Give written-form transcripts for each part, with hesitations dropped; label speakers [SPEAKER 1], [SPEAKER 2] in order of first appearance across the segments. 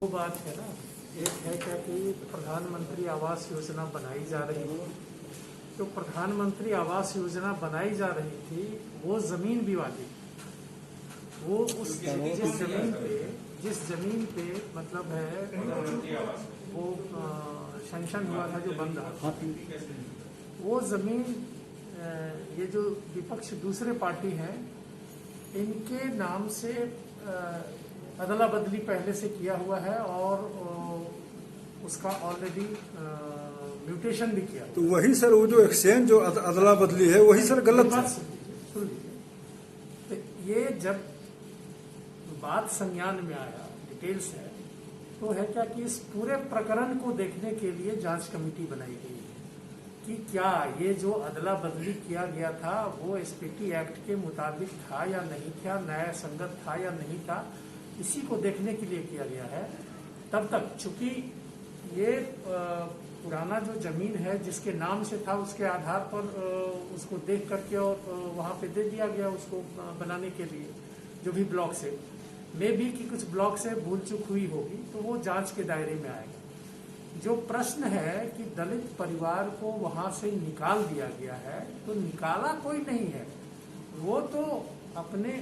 [SPEAKER 1] वो बात है ना, एक है क्या कि प्रधानमंत्री आवास योजना बनाई जा रही है। तो प्रधानमंत्री आवास योजना बनाई जा रही थी, वो जमीन विवादित, वो उस जिस जमीन पे मतलब है वो सैंक्शन हुआ था, जो बन रहा था, वो जमीन ये जो विपक्ष दूसरे पार्टी हैं, इनके नाम से अदला बदली पहले से किया हुआ है और उसका ऑलरेडी म्यूटेशन भी किया।
[SPEAKER 2] तो वही सर, वो जो एक्सचेंज जो अदला बदली है वही सर गलत है।
[SPEAKER 1] सुन लीजिए, तो ये जब बात संज्ञान में आया, डिटेल्स है, तो है क्या कि इस पूरे प्रकरण को देखने के लिए जांच कमेटी बनाई गई है कि क्या ये जो अदला बदली किया गया था वो एसपीटी एक्ट के मुताबिक था या नहीं था, न्याय संगत था या नहीं था, इसी को देखने के लिए किया गया है। तब तक चूंकि ये पुराना जो जमीन है जिसके नाम से था, उसके आधार पर उसको देख करके और वहाँ पे दे दिया गया उसको बनाने के लिए, जो भी ब्लॉक से मे भी कि कुछ ब्लॉक से भूल चूक हुई होगी, तो वो जांच के दायरे में आएगा। जो प्रश्न है कि दलित परिवार को वहां से निकाल दिया गया है, तो निकाला कोई नहीं है, वो तो अपने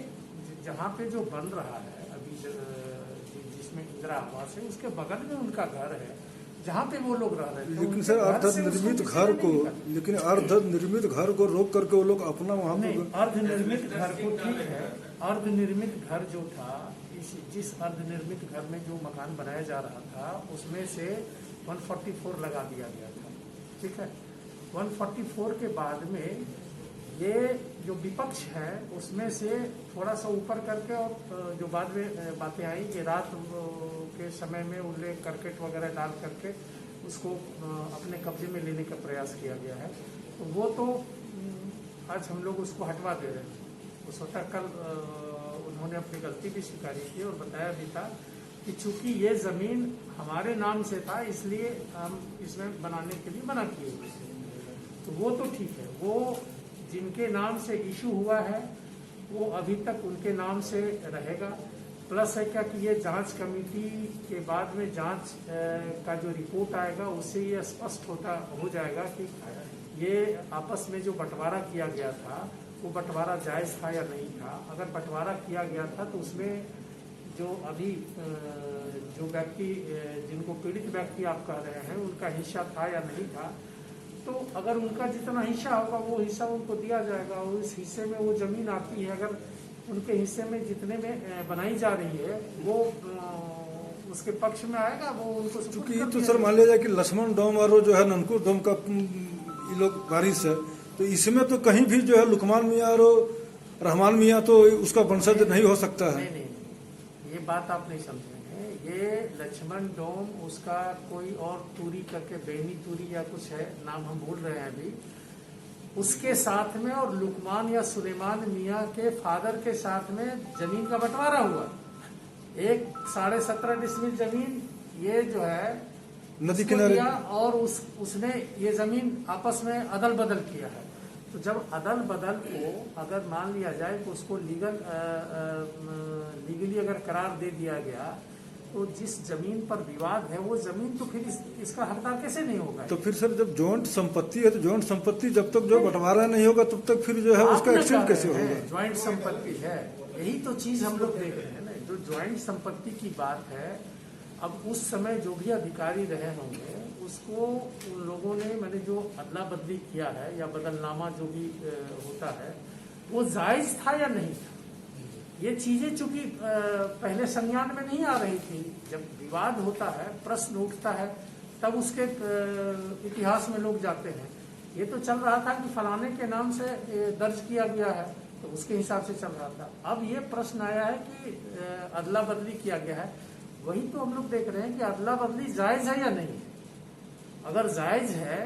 [SPEAKER 1] जहाँ पे जो बन रहा है अभी जिसमें इंदिरा आवास है, उसके बगल में उनका घर है जहाँ पे वो लोग रह रहे हैं।
[SPEAKER 2] लेकिन सर अर्धनिर्मित घर को रोक करके वो लोग अपना वहाँ
[SPEAKER 1] अर्धनिर्मित घर को ठीक है, अर्धनिर्मित घर जो था, जिस अर्धनिर्मित घर में जो मकान बनाया जा रहा था उसमें से 144 लगा दिया गया था, ठीक है। 144 के बाद में ये जो विपक्ष है उसमें से थोड़ा सा ऊपर करके, और जो बाद में बातें आई कि रात के समय में उल्लेख करकेट वगैरह डाल करके उसको अपने कब्जे में लेने का प्रयास किया गया है। तो वो तो आज हम लोग उसको हटवा दे रहे हैं। उस वक्त कल उन्होंने अपनी गलती भी स्वीकारी थी और बताया भी था कि चूंकि ये जमीन हमारे नाम से था, इसलिए हम इसमें बनाने के लिए मना किए हुए थे। तो वो तो ठीक है, वो जिनके नाम से इशू हुआ है वो अभी तक उनके नाम से रहेगा। प्लस है क्या कि ये जांच कमेटी के बाद में जांच का जो रिपोर्ट आएगा उससे ये स्पष्ट हो जाएगा कि ये आपस में जो बंटवारा किया गया था वो बंटवारा जायज था या नहीं था। अगर बंटवारा किया गया था तो उसमें जो अभी जो व्यक्ति जिनको पीड़ित व्यक्ति आप कह रहे हैं उनका हिस्सा था या नहीं था, तो अगर उनका जितना हिस्सा होगा वो हिस्सा उनको दिया जाएगा। और उस हिस्से में वो जमीन आती है, अगर उनके हिस्से में जितने में बनाई जा रही है वो उसके पक्ष में आएगा, वो उनको
[SPEAKER 2] चूंकि तो सर मान लिया जाए कि लक्ष्मण डोम और जो है ननकुर डोम का ये लोग वारिस है, तो इसमें तो कहीं भी जो है लुकमान मियाँ और रहमान मियाँ तो उसका वंशज नहीं हो सकता है।
[SPEAKER 1] नहीं, ये बात आप नहीं समझे हैं। ये लक्ष्मण डोम उसका कोई और तूरी करके, बेनी तूरी या कुछ है, नाम हम भूल रहे हैं अभी, उसके साथ में और लुकमान या सुलेमान मियाँ के फादर के साथ में जमीन का बंटवारा हुआ। एक 17.5 डिसमिल जमीन ये जो है
[SPEAKER 2] नदी किनारे,
[SPEAKER 1] और उसने ये जमीन आपस में अदल बदल किया है। तो जब अदल बदल को अगर मान लिया जाए तो उसको लीगली अगर करार दे दिया गया, तो जिस जमीन पर विवाद है वो जमीन तो फिर इसका हकदार कैसे नहीं होगा।
[SPEAKER 2] तो फिर सर जब जॉइंट संपत्ति है तो जॉइंट संपत्ति जब तक जो बंटवारा नहीं होगा तब तक फिर जो है उसका एक्सचेंज कैसे होगा।
[SPEAKER 1] ज्वाइंट संपत्ति है, यही तो चीज हम लोग देख रहे हैं ना, जो ज्वाइंट संपत्ति की बात है। अब उस समय जो भी अधिकारी रहे होंगे उसको उन लोगों ने मैंने जो अदला बदली किया है या बदलनामा जो भी होता है वो जायज था या नहीं था। ये चीजें चूंकि पहले संज्ञान में नहीं आ रही थी, जब विवाद होता है, प्रश्न उठता है, तब उसके इतिहास में लोग जाते हैं। ये तो चल रहा था कि फलाने के नाम से दर्ज किया गया है, तो उसके हिसाब से चल रहा था। अब ये प्रश्न आया है कि अदला बदली किया गया है, वही तो हम लोग देख रहे हैं कि अदला बदली जायज है या नहीं है। अगर जायज है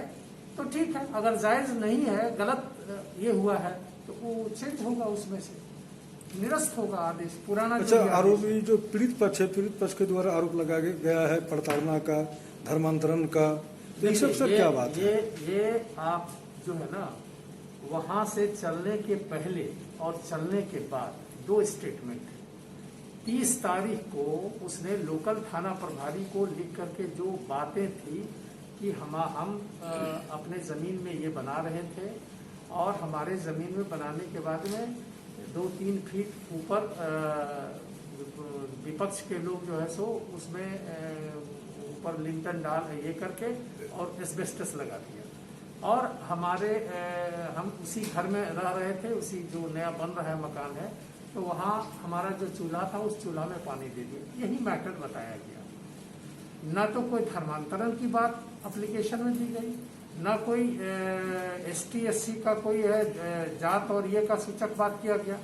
[SPEAKER 1] तो ठीक है, अगर जायज नहीं है, गलत ये हुआ है, तो वो चेंज होगा, उसमें से निरस्त होगा आदेश पुराना।
[SPEAKER 2] अच्छा, आरोपी जो पीड़ित पक्ष है, पीड़ित पक्ष के द्वारा आरोप लगाया गया है प्रताड़ना का, धर्मांतरण का, तो ये सब सर क्या बात है?
[SPEAKER 1] ये आप जो है ना, वहां से चलने के पहले और चलने के बाद दो स्टेटमेंट है। 30 तारीख को उसने लोकल थाना प्रभारी को लिख करके जो बातें थी कि हम अपने ज़मीन में ये बना रहे थे और हमारे ज़मीन में बनाने के बाद में 2-3 फीट ऊपर विपक्ष के लोग जो है सो उसमें ऊपर लिंटन डाल ये करके और एस्बेस्टस लगा दिया और हम उसी घर में रह रहे थे, उसी जो नया बन रहा है मकान है, तो वहाँ हमारा जो चूल्हा था उस चूल्हा में पानी दे दिया। यही मैटर बताया गया। ना तो कोई धर्मांतरण की बात एप्लीकेशन में दी गई, ना कोई ST-SC का कोई है जात और ये का सूचक बात किया गया।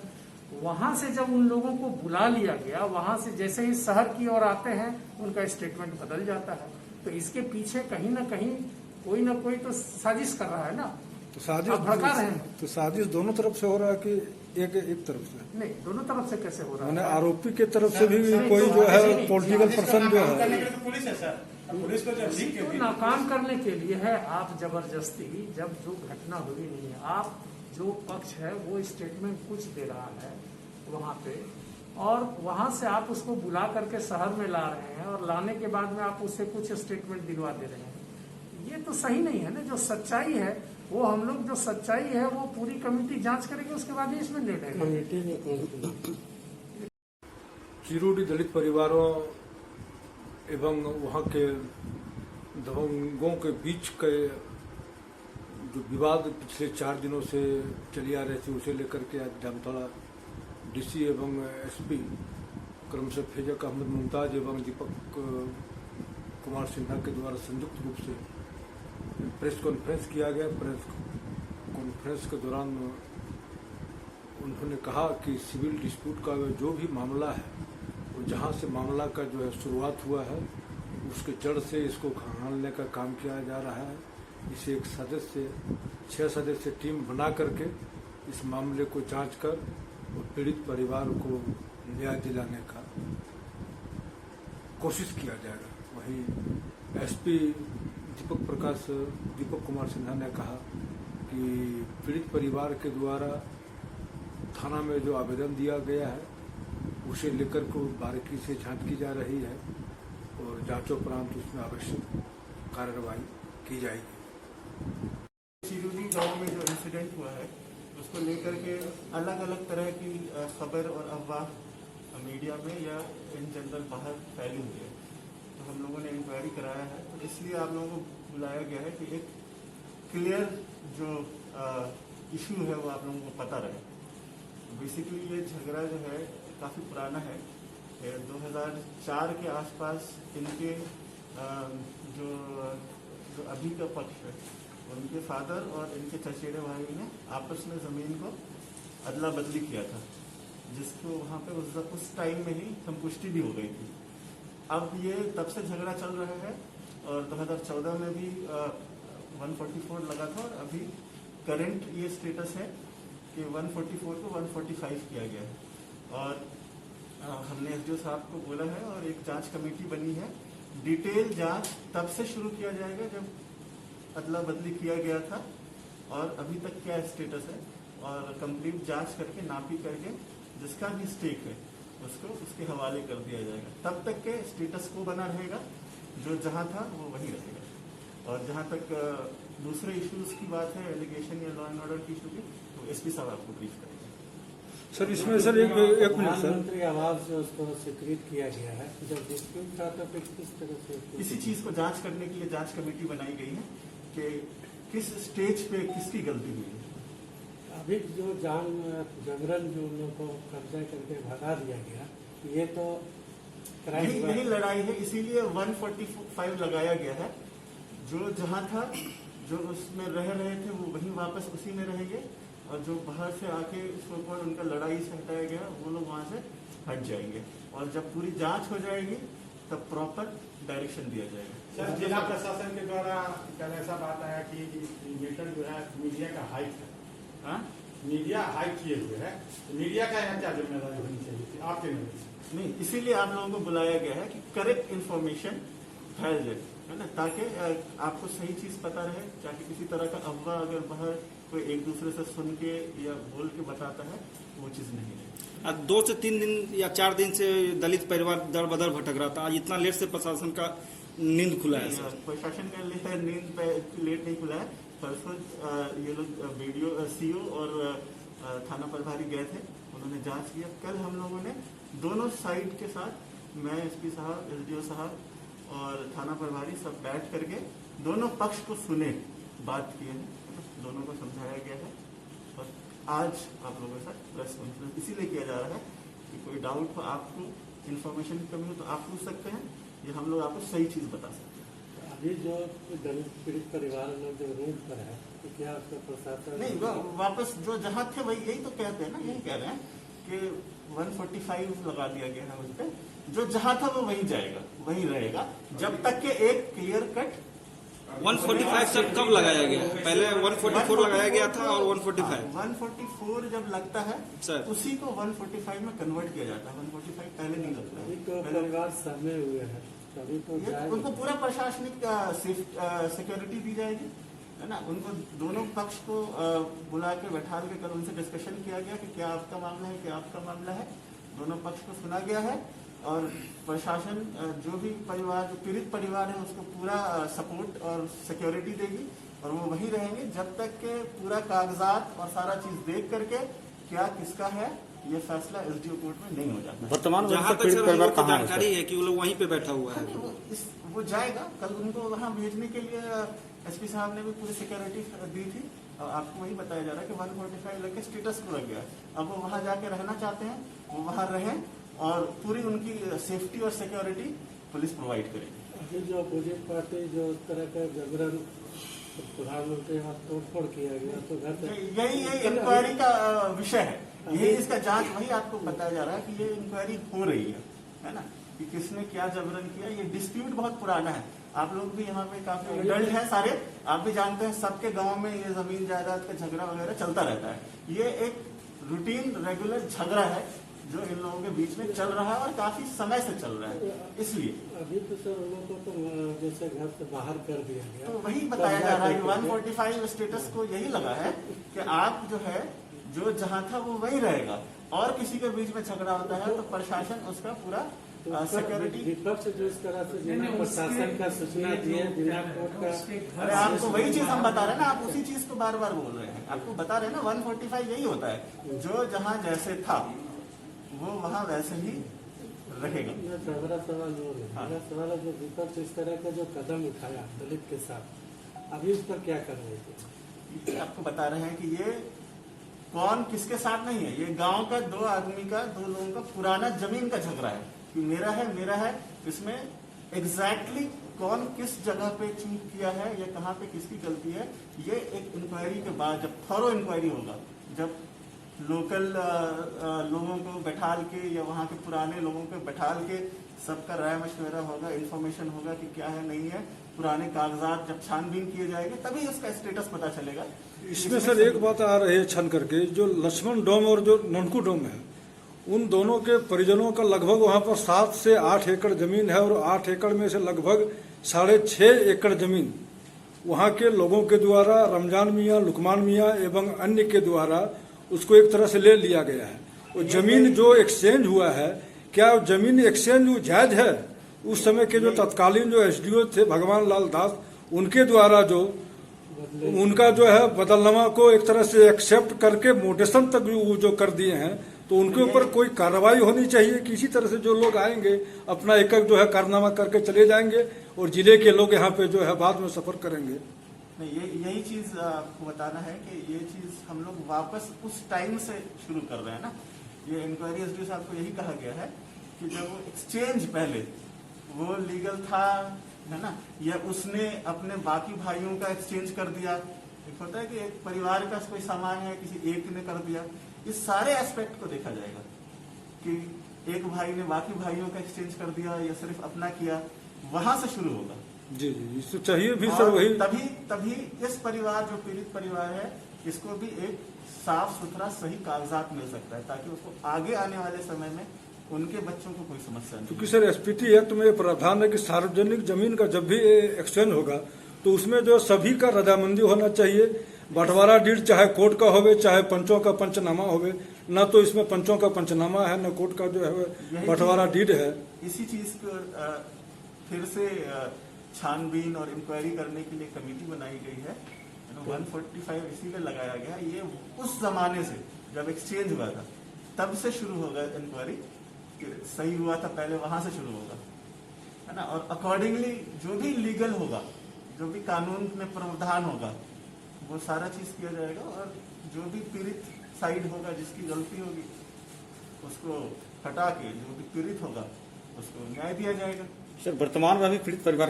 [SPEAKER 1] वहां से जब उन लोगों को बुला लिया गया, वहां से जैसे ही शहर की ओर आते हैं उनका स्टेटमेंट बदल जाता है। तो इसके पीछे कहीं ना कोई तो साजिश कर रहा है ना।
[SPEAKER 2] तो साजिश
[SPEAKER 1] भड़का रहे हैं।
[SPEAKER 2] तो साजिश दोनों तरफ से हो रहा है कि एक तरफ से?
[SPEAKER 1] नहीं, दोनों तरफ से कैसे हो रहा है?
[SPEAKER 2] आरोपी के तरफ से भी कोई जो है पॉलिटिकल पर्सन जो है
[SPEAKER 3] पुलिस है सर, पुलिस को
[SPEAKER 1] तो नाकाम करने के लिए है। आप जबरदस्ती, जब जो घटना हुई नहीं है, आप जो पक्ष है वो स्टेटमेंट कुछ दे रहा है वहां पे और वहां से आप उसको बुला करके शहर में ला रहे हैं और लाने के बाद में आप उससे कुछ स्टेटमेंट दिलवा दे रहे हैं। ये तो सही नहीं है ना। जो सच्चाई है वो हम लोग, जो सच्चाई है वो पूरी कमेटी जांच करेगी, उसके बाद ही इसमें निर्णय लेंगे।
[SPEAKER 2] चिरोडी दलित परिवारों एवं वहाँ के दबंगों के बीच के जो विवाद पिछले 4 दिनों से चली आ रही थी, उसे लेकर के आज जामताड़ा DC एवं SP क्रमशः फैजक अहमद मुमताज एवं दीपक कुमार सिन्हा के द्वारा संयुक्त रूप से प्रेस कॉन्फ्रेंस किया गया। प्रेस कॉन्फ्रेंस के दौरान उन्होंने कहा कि सिविल डिस्प्यूट का जो भी मामला है, वो जहाँ से मामला का जो है शुरुआत हुआ है, उसके जड़ से इसको खंगालने का काम किया जा रहा है। इसे एक 6 सदस्य टीम बना करके इस मामले को जांच कर और पीड़ित परिवार को न्याय दिलाने का कोशिश किया जाएगा। वहीं SP दीपक कुमार सिन्हा ने कहा कि पीड़ित परिवार के द्वारा थाना में जो आवेदन दिया गया है उसे लेकर को बारीकी से जांच की जा रही है और जांचोपरांत उसमें आवश्यक कार्रवाई की जाएगी।
[SPEAKER 3] चिरोडी गांव में जो इंसिडेंट हुआ है उसको लेकर के अलग अलग तरह की खबर और अफवाह मीडिया में या इन जनरल बाहर फैली हुई है। तो हम लोगों ने इंक्वायरी कराया है, तो इसलिए आप लोगों को बुलाया गया है कि एक क्लियर जो इशू है वो आप लोगों को पता रहे। बेसिकली ये झगड़ा जो है काफ़ी पुराना है। 2004 के आसपास इनके जो अभी का पक्ष है, उनके फादर और इनके चचेरे भाई ने आपस में ज़मीन को अदला बदली किया था, जिसको वहाँ पे उस टाइम में ही संपुष्टि भी हो गई थी। अब ये तब से झगड़ा चल रहा है और 2014 में भी 144 लगा था और अभी करंट ये स्टेटस है कि 144 को 145 किया गया है। और हमने SDO साहब को बोला है और एक जांच कमेटी बनी है। डिटेल जांच तब से शुरू किया जाएगा जब अदला बदली किया गया था और अभी तक क्या स्टेटस है, और कंप्लीट जांच करके नापी करके जिसका भी स्टेक है उसको उसके हवाले कर दिया जाएगा। तब तक के स्टेटस को बना रहेगा, जो जहां था वो वही रहेगा। और जहां तक दूसरे इश्यूज की बात है, एलिगेशन या लॉ एंड ऑर्डर की इशू की, तो SP साहब आपको ब्रीफ करेंगे।
[SPEAKER 2] सर इसमें सर एक मिनट सर,
[SPEAKER 4] प्रधानमंत्री आवास जो उसको स्वीकृत किया गया है, जब डिस्प्यूट था तो फिर किस तरह से
[SPEAKER 3] इसी चीज को जांच करने के लिए जांच कमेटी बनाई गई है कि किस स्टेज पे किसकी गलती हुई है।
[SPEAKER 4] अभी जो जबरन जो लोगों को कब्जा करके भगा दिया गया, ये तो
[SPEAKER 3] यही लड़ाई है, इसीलिए 145 लगाया गया है। जो जहां था, जो उसमें रह रहे थे वो वहीं वापस उसी में रहेंगे, और जो बाहर से आके उसको उनका लड़ाई से हटाया गया वो लोग वहां से हट जाएंगे। और जब पूरी जांच हो जाएगी तब प्रॉपर डायरेक्शन दिया जाएगा।
[SPEAKER 5] सर, जिला प्रशासन के द्वारा कल ऐसा बात आया कि मैटर जो है मीडिया का हाइक है।
[SPEAKER 3] हाँ,
[SPEAKER 5] मीडिया हाइक किए हुए है, तो मीडिया का यहाँ क्या जिम्मेदारी होनी चाहिए थी आपके नजर?
[SPEAKER 3] नहीं, इसीलिए आप लोगों को बुलाया गया है कि करेक्ट इन्फॉर्मेशन फैल जाए, है ना, ताकि आपको सही चीज पता रहे, ताकि किसी तरह का अफवाह अगर बाहर कोई एक दूसरे से सुन के या बोल के बताता है, वो चीज़ नहीं है।
[SPEAKER 6] आज 2 से 3 दिन या 4 दिन से दलित परिवार दर बदर भटक रहा था, आज इतना लेट से प्रशासन का नींद खुला है सर।
[SPEAKER 3] प्रशासन का नींद पे लेट नहीं खुला है। परसों ये लोग वीडियो सीओ और थाना प्रभारी गए थे, उन्होंने जांच किया। कल हम लोगों ने दोनों साइड के साथ, मैं एसपी साहब, एसडीओ साहब और थाना प्रभारी सब बैठ करके दोनों पक्ष को सुने, बात किए हैं, दोनों को समझाया गया है। और आज आप लोगों के साथ प्रेस कॉन्फ्रेंस इसीलिए किया जा रहा है कि कोई डाउट हो, आपको इन्फॉर्मेशन की कमी हो तो आप पूछ सकते हैं, या हम लोग आपको सही चीज़ बता सकते हैं।
[SPEAKER 4] अभी जो दलित पीड़ित परिवार लोग जो रोड पर है, तो क्या आपका प्रशासन
[SPEAKER 3] नहीं, वापस जो जहाँ थे वही, यही तो कहते हैं ना, यही कह रहे हैं कि 145 लगा दिया गया है उस पर। जो जहाँ था वो वहीं जाएगा, वहीं रहेगा, जब तक के एक क्लियर कट
[SPEAKER 6] 145 सर कब लगाया गया? पहले 144 लगाया गया था और 145
[SPEAKER 3] 144 जब लगता है
[SPEAKER 6] सर,
[SPEAKER 3] उसी को 145 में कन्वर्ट किया जाता है। 145 पहले नहीं लगता
[SPEAKER 4] अभी
[SPEAKER 3] है।
[SPEAKER 4] तो
[SPEAKER 3] पहले
[SPEAKER 4] परिवार सहमे हुए हैं, तभी तो
[SPEAKER 3] ये
[SPEAKER 4] जाएगा।
[SPEAKER 3] उनको पूरा प्रशासनिक सिक्योरिटी दी जाएगी, है ना। उनको दोनों पक्ष को बुला के बैठा के कल उनसे डिस्कशन किया गया कि क्या आपका मामला है, क्या आपका मामला है। दोनों पक्ष को सुना गया है और प्रशासन जो भी परिवार, जो पीड़ित परिवार है, उसको पूरा सपोर्ट और सिक्योरिटी देगी और वो वहीं रहेंगे जब तक के पूरा कागजात और सारा चीज देख करके क्या किसका है ये फैसला एसडीओ कोर्ट में नहीं हो जाता।
[SPEAKER 6] वर्तमान जहाँ तक सर हम लोग को जानकारी है कि वो लोग वहीं पे बैठा हुआ है।
[SPEAKER 3] वो जाएगा, कल उनको वहाँ भेजने के लिए एसपी साहब ने भी पूरी सिक्योरिटी दी थी और आपको वही बताया जा रहा है कि 145 लेके स्टेटस को रख गया। अब वो वहाँ जाके रहना चाहते हैं, वो वहाँ रहें और पूरी उनकी सेफ्टी और सिक्योरिटी पुलिस प्रोवाइड करेगी।
[SPEAKER 4] अभी जो अपोजिट पार्टी जो तरह का जबरन प्रधानमंत्री वहाँ तोड़फोड़ किया गया, तो घर से
[SPEAKER 3] यही इंक्वायरी का विषय है, यही इसका जांच, वही आपको बताया जा रहा है कि ये इंक्वायरी हो रही है ना, कि किसने क्या जबरन किया। ये डिस्प्यूट बहुत पुराना है, आप लोग भी यहाँ पे काफी एडल्ट हैं सारे, आप भी जानते हैं सबके गांव में ये जमीन जायदाद का झगड़ा वगैरह चलता रहता है। ये एक रूटीन रेगुलर झगड़ा है जो इन लोगों के बीच में चल रहा है और काफी समय से चल रहा है। इसलिए
[SPEAKER 4] अभी तो सर उन लोगों को तो जैसे घर से बाहर कर दिया गया,
[SPEAKER 3] तो वही बताया जा रहा है कि 145 स्टेटस को यही लगा है कि आप जो है, जो जहाँ था वो वही रहेगा और किसी के बीच में झगड़ा होता है तो प्रशासन उसका पूरा सिक्योरिटी।
[SPEAKER 4] विपक्ष जो इस तरह से बिना प्रशासन का सूचना दिए, बिना कोर्ट का,
[SPEAKER 3] अरे आपको वही चीज हम बता रहे हैं ना, आप उसी चीज को बार बार बोल रहे हैं, आपको बता रहे हैं ना 145 यही होता है, जो जहाँ जैसे था वो वहाँ वैसे ही रहेगा।
[SPEAKER 4] मेरा सवाल वो है, मेरा सवाल है जो विपक्ष इस तरह का जो कदम उठाया दलित के साथ, अभी उस पर क्या कर रहे थे?
[SPEAKER 3] आपको बता रहे हैं कि ये कौन किसके साथ नहीं है, ये गांव का दो आदमी का, दो लोगों का पुराना जमीन का झगड़ा है कि मेरा है। इसमें एग्जैक्टली कौन किस जगह पे चूक किया है या कहाँ पे किसकी गलती है, ये एक इंक्वायरी के बाद, जब थॉरो इंक्वायरी होगा, जब लोकल लोगों को बैठाल के या वहाँ के पुराने लोगों को बैठाल के सबका राय मशवरा होगा, इन्फॉर्मेशन होगा कि क्या है नहीं है, पुराने कागजात जब छानबीन किए जाएंगे तभी उसका स्टेटस पता चलेगा।
[SPEAKER 2] इसमें सर एक बात आ रही है छन करके, जो लक्ष्मण डोम और जो ननकू डोम है, उन दोनों के परिजनों का लगभग वहाँ पर 7 से 8 एकड़ जमीन है और 8 एकड़ में से लगभग 6.5 एकड़ जमीन वहाँ के लोगों के द्वारा, रमजान मियाँ, लुकमान मियाँ एवं अन्य के द्वारा उसको एक तरह से ले लिया गया है। वो जमीन जो एक्सचेंज हुआ है, क्या जमीन एक्सचेंज जायज है? उस समय के जो तत्कालीन जो एसडीओ थे भगवान लाल दास, उनके द्वारा जो उनका जो है बदलनामा को एक तरह से एक्सेप्ट करके मोटेशन तक वो जो कर दिए हैं, तो उनके ऊपर कोई कार्रवाई होनी चाहिए कि इसी तरह से जो लोग आएंगे अपना एक जो है कारनामा करके चले जाएंगे और जिले के लोग यहाँ पे जो है बाद में सफर करेंगे।
[SPEAKER 3] नहीं, यही चीज आपको बताना है कि ये चीज हम लोग वापस उस टाइम से शुरू कर रहे हैं ना। ये इंक्वायरी एसडीओ साहब को यही कहा गया है कि जब वो एक्सचेंज पहले वो लीगल था, है ना, या उसने अपने बाकी भाइयों का एक्सचेंज कर दिया। एक होता है कि एक परिवार का कोई सामान है, किसी एक ने कर दिया, इस सारे एस्पेक्ट को देखा जाएगा कि एक भाई ने बाकी भाइयों का एक्सचेंज कर दिया या सिर्फ अपना किया, वहां से शुरू होगा।
[SPEAKER 2] जी जी, इसको चाहिए भी सर वही।
[SPEAKER 3] तभी इस परिवार, जो पीड़ित परिवार है, इसको भी एक साफ सुथरा सही कागजात मिल सकता है ताकि उसको आगे आने वाले समय में उनके बच्चों को कोई समस्या नहीं।
[SPEAKER 2] क्योंकि सर एसपीटी एक्ट में प्रावधान है कि सार्वजनिक जमीन का जब भी एक्सचेंज होगा तो उसमें जो सभी का रजामंदी होना चाहिए। बंटवारा डीड चाहे कोर्ट का होवे चाहे पंचों का पंचनामा होवे, न तो इसमें पंचों का पंचनामा है न कोर्ट का जो है बंटवारा डीड है।
[SPEAKER 3] इसी चीज को फिर से छानबीन और इंक्वायरी करने के लिए कमेटी बनाई गई है। 145 इसीलिए लगाया गया, ये उस जमाने से जब एक्सचेंज हुआ था तब से शुरू होगा इंक्वायरी, सही हुआ था पहले वहां से शुरू होगा, है ना। और अकॉर्डिंगली जो भी लीगल होगा, जो भी कानून में प्रावधान होगा, वो सारा चीज किया जाएगा। और जो भी पीड़ित साइड होगा, जिसकी गलती होगी, उसको हटा के जो भी पीड़ित होगा उसको न्याय दिया जाएगा।
[SPEAKER 6] सर, वर्तमान में अभी पीड़ित परिवार